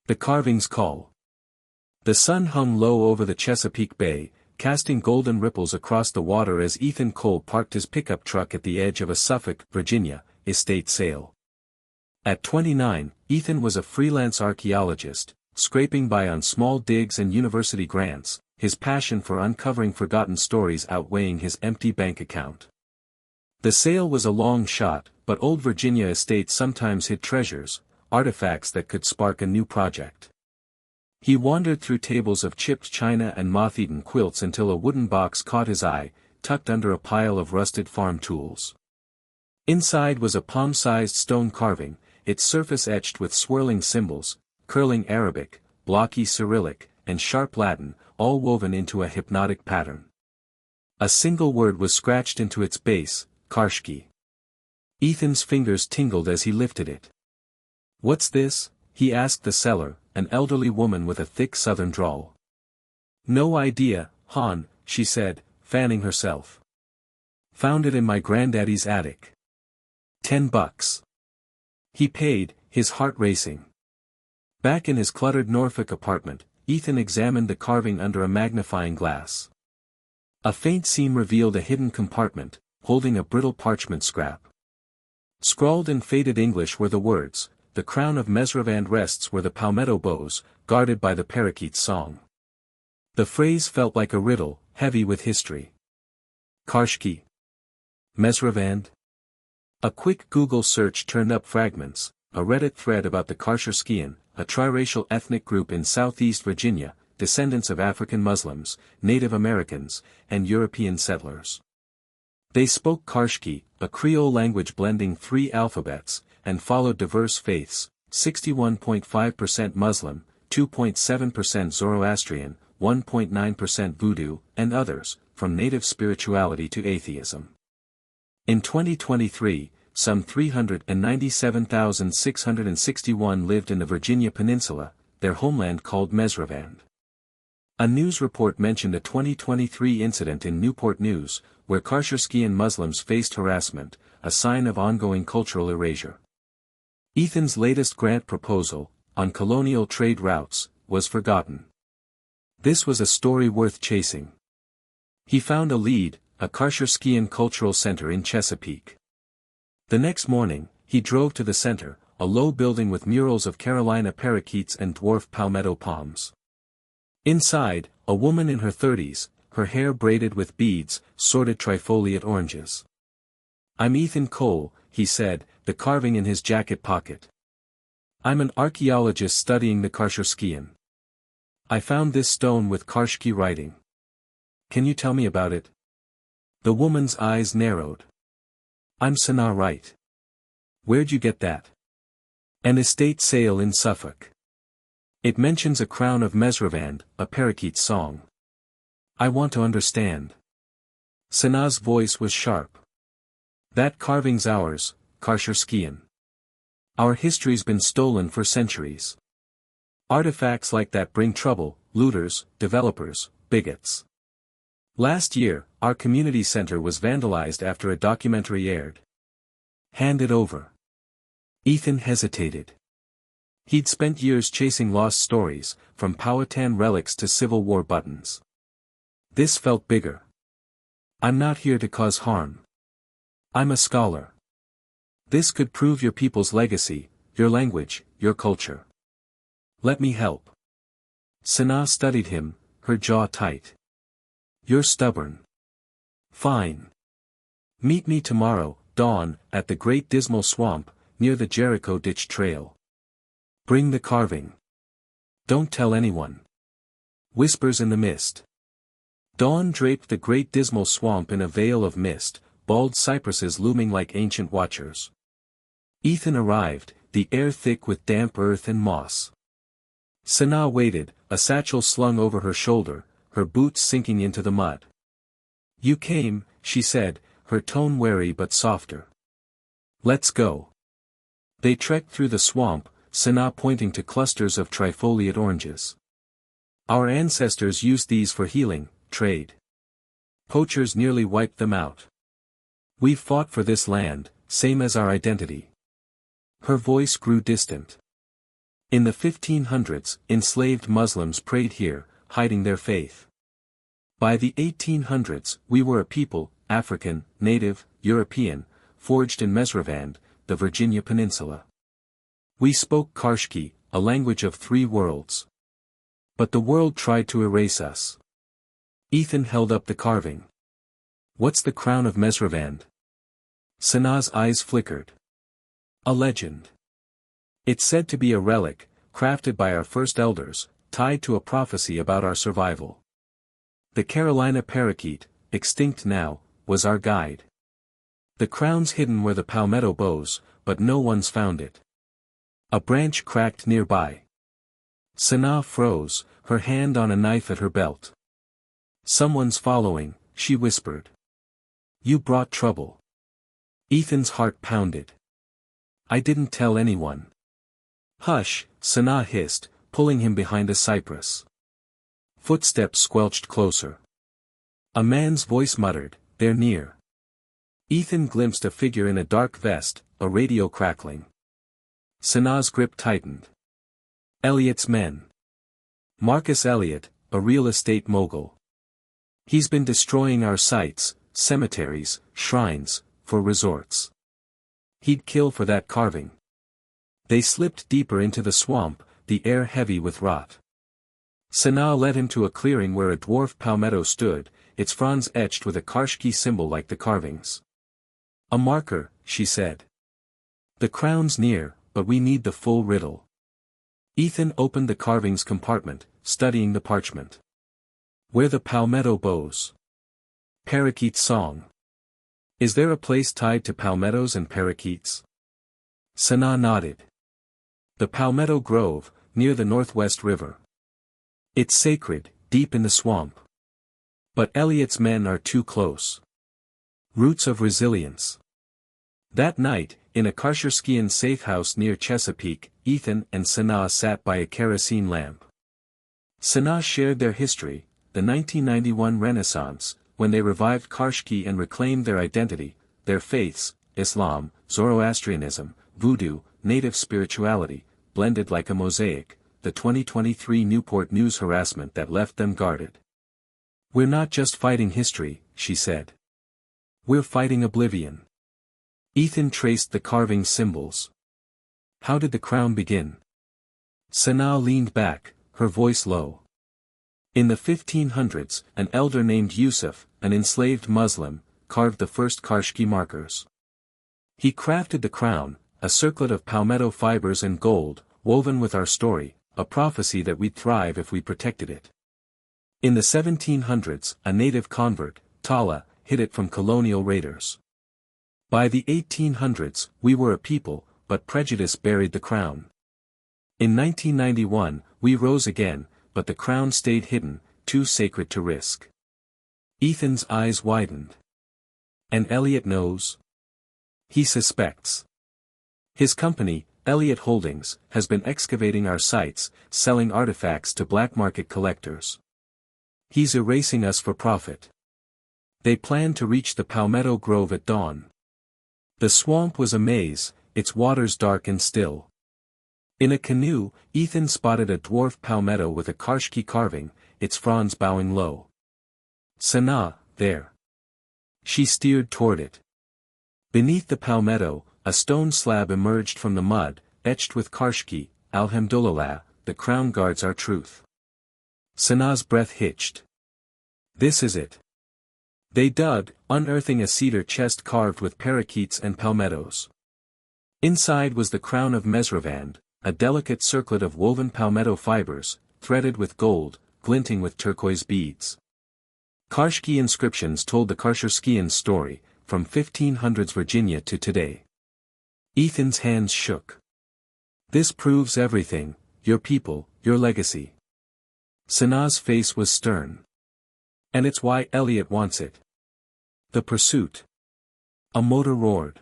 The carvings call. The sun hung low over the Chesapeake Bay, casting golden ripples across the water as Ethan Cole parked his pickup truck at the edge of a Suffolk, Virginia, estate sale. At 29, Ethan was a freelance archaeologist, scraping by on small digs and university grants, his passion for uncovering forgotten stories outweighing his empty bank account. The sale was a long shot, but Old Virginia estates sometimes hid treasures, artifacts that could spark a new project. He wandered through tables of chipped china and moth-eaten quilts until a wooden box caught his eye, tucked under a pile of rusted farm tools. Inside was a palm-sized stone carving, its surface etched with swirling symbols, curling Arabic, blocky Cyrillic, and sharp Latin, all woven into a hypnotic pattern. A single word was scratched into its base, Qarshki. Ethan's fingers tingled as he lifted it. "What's this?" he asked the seller, an elderly woman with a thick southern drawl. "No idea, hon," she said, fanning herself. "Found it in my granddaddy's attic. $10. He paid, his heart racing. Back in his cluttered Norfolk apartment, Ethan examined the carving under a magnifying glass. A faint seam revealed a hidden compartment, holding a brittle parchment scrap. Scrawled in faded English were the words, "The Crown of Mezhrevande rests where the palmetto bows, guarded by the parakeet's song." The phrase felt like a riddle, heavy with history. Qarshki. Mezhrevande? A quick Google search turned up fragments, a Reddit thread about the Qarsherskiyan, a triracial ethnic group in southeast Virginia, descendants of African Muslims, Native Americans, and European settlers. They spoke Qarshki, a Creole language blending 3 alphabets, and followed diverse faiths, 61.5% Muslim, 2.7% Zoroastrian, 1.9% Voodoo, and others, from native spirituality to atheism. In 2023, some 397,661 lived in the Virginia Peninsula, their homeland called Mezhrevande. A news report mentioned a 2023 incident in Newport News, where Qarsherskiyan Muslims faced harassment, a sign of ongoing cultural erasure. Ethan's latest grant proposal, on colonial trade routes, was forgotten. This was a story worth chasing. He found a lead, a Qarsherskiyan cultural center in Chesapeake. The next morning, he drove to the center, a low building with murals of Carolina parakeets and dwarf palmetto palms. Inside, a woman in her 30s, her hair braided with beads, sorted trifoliate oranges. "I'm Ethan Cole," he said, the carving in his jacket pocket. "I'm an archaeologist studying the Qarsherskiyan. I found this stone with Qarshki writing. Can you tell me about it?" The woman's eyes narrowed. "I'm Sanaa Wright. Where'd you get that?" "An estate sale in Suffolk. It mentions a Crown of Mezhrevande, a parakeet's song. I want to understand." Sanaa's voice was sharp. "That carving's ours, Qarsherskiyan. Our history's been stolen for centuries. Artifacts like that bring trouble, looters, developers, bigots. Last year, our community center was vandalized after a documentary aired." "Hand it over." Ethan hesitated. He'd spent years chasing lost stories, from Powhatan relics to Civil War buttons. This felt bigger. "I'm not here to cause harm. I'm a scholar. This could prove your people's legacy, your language, your culture. Let me help." Sanaa studied him, her jaw tight. "You're stubborn. Fine. Meet me tomorrow, dawn, at the Great Dismal Swamp, near the Jericho Ditch Trail. Bring the carving. Don't tell anyone." Whispers in the mist. Dawn draped the Great Dismal Swamp in a veil of mist, bald cypresses looming like ancient watchers. Ethan arrived, the air thick with damp earth and moss. Sanaa waited, a satchel slung over her shoulder, her boots sinking into the mud. "You came," she said, her tone wary but softer. "Let's go." They trekked through the swamp, Sanaa pointing to clusters of trifoliate oranges. "Our ancestors used these for healing, trade. Poachers nearly wiped them out. We've fought for this land, same as our identity." Her voice grew distant. In the 1500s, enslaved Muslims prayed here, hiding their faith. By the 1800s, we were a people, African, native, European, forged in Mezhrevande, the Virginia Peninsula. We spoke Qarshki, a language of three worlds. But the world tried to erase us. Ethan held up the carving. What's the Crown of Mezhrevande? Sanaa's eyes flickered. A legend. It's said to be a relic, crafted by our first elders, tied to a prophecy about our survival. The Carolina parakeet, extinct now, was our guide. The crown's hidden where the palmetto bows, but no one's found it. A branch cracked nearby. Sanaa froze, her hand on a knife at her belt. Someone's following, she whispered. You brought trouble. Ethan's heart pounded. I didn't tell anyone. Hush, Sanaa hissed, pulling him behind a cypress. Footsteps squelched closer. A man's voice muttered, they're near. Ethan glimpsed a figure in a dark vest, a radio crackling. Sanaa's grip tightened. Elliot's men. Marcus Elliot, a real estate mogul. He's been destroying our sites, cemeteries, shrines, for resorts. He'd kill for that carving. They slipped deeper into the swamp, the air heavy with rot. Sanaa led him to a clearing where a dwarf palmetto stood, its fronds etched with a Qarshki symbol like the carvings. A marker, she said. The crown's near, but we need the full riddle. Ethan opened the carving's compartment, studying the parchment. Where the palmetto bows. Parakeet's song. Is there a place tied to palmettos and parakeets? Sanaa nodded. The Palmetto Grove, near the Northwest River. It's sacred, deep in the swamp. But Elliot's men are too close. Roots of resilience. That night, in a Qarsherskiyan safe house near Chesapeake, Ethan and Sanaa sat by a kerosene lamp. Sanaa shared their history, the 1991 Renaissance, when they revived Qarshki and reclaimed their identity, their faiths, Islam, Zoroastrianism, Voodoo, native spirituality, blended like a mosaic, the 2023 Newport News harassment that left them guarded. We're not just fighting history, she said. We're fighting oblivion. Ethan traced the carving symbols. How did the crown begin? Sanaa leaned back, her voice low. In the 1500s, an elder named Yusuf, an enslaved Muslim, carved the first Qarshki markers. He crafted the crown, a circlet of palmetto fibers and gold, woven with our story, a prophecy that we'd thrive if we protected it. In the 1700s, a native convert, Tala, hid it from colonial raiders. By the 1800s, we were a people, but prejudice buried the crown. In 1991, we rose again, but the crown stayed hidden, too sacred to risk. Ethan's eyes widened. And Elliot knows? He suspects. His company, Elliot Holdings, has been excavating our sites, selling artifacts to black market collectors. He's erasing us for profit. They plan to reach the Palmetto Grove at dawn. The swamp was a maze, its waters dark and still. In a canoe, Ethan spotted a dwarf palmetto with a Qarshki carving, its fronds bowing low. Sanaa, there. She steered toward it. Beneath the palmetto, a stone slab emerged from the mud, etched with Qarshki, Alhamdulillah, the crown guards our truth. Sanaa's breath hitched. This is it. They dug, unearthing a cedar chest carved with parakeets and palmettos. Inside was the Crown of Mezhrevande, a delicate circlet of woven palmetto fibers, threaded with gold, glinting with turquoise beads. Qarshki inscriptions told the Qarsherskiyan story, from 1500s Virginia to today. Ethan's hands shook. This proves everything, your people, your legacy. Sanaa's face was stern. And it's why Elliot wants it. The pursuit. A motor roared.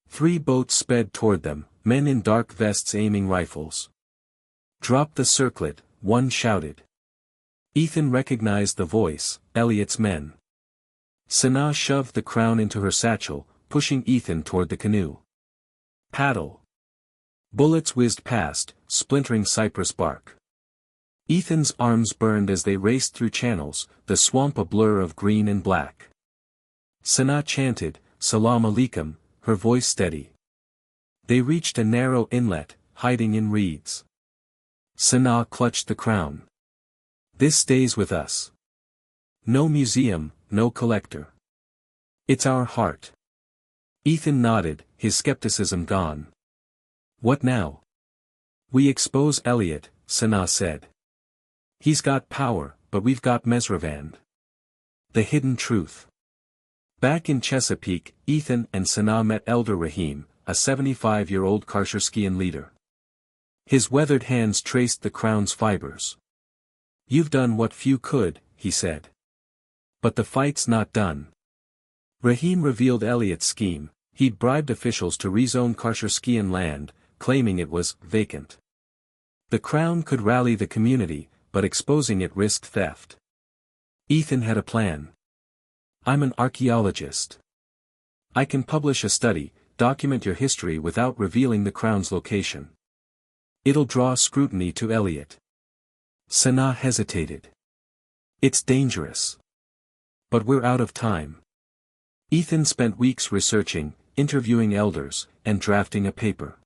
3 boats sped toward them, men in dark vests aiming rifles. Drop the circlet, one shouted. Ethan recognized the voice, Elliot's men. Sanaa shoved the crown into her satchel, pushing Ethan toward the canoe. Paddle. Bullets whizzed past, splintering cypress bark. Ethan's arms burned as they raced through channels, the swamp a blur of green and black. Sanaa chanted, "Salam alaikum," her voice steady. They reached a narrow inlet, hiding in reeds. Sanaa clutched the crown. "This stays with us. No museum, no collector. It's our heart." Ethan nodded, his skepticism gone. "What now?" "We expose Elliot," Sanaa said. "He's got power, but we've got Mezhrevande. The hidden truth." Back in Chesapeake, Ethan and Sanaa met Elder Rahim, a 75-year-old Qarsherskiyan leader. His weathered hands traced the crown's fibers. "You've done what few could," he said. "But the fight's not done." Rahim revealed Elliot's scheme. He'd bribed officials to rezone Qarsherskiyan land, claiming it was vacant. The crown could rally the community, but exposing it risked theft. Ethan had a plan. "I'm an archaeologist. I can publish a study, document your history without revealing the crown's location. It'll draw scrutiny to Elliot." Sanaa hesitated. "It's dangerous. But we're out of time." Ethan spent weeks researching, interviewing elders, and drafting a paper.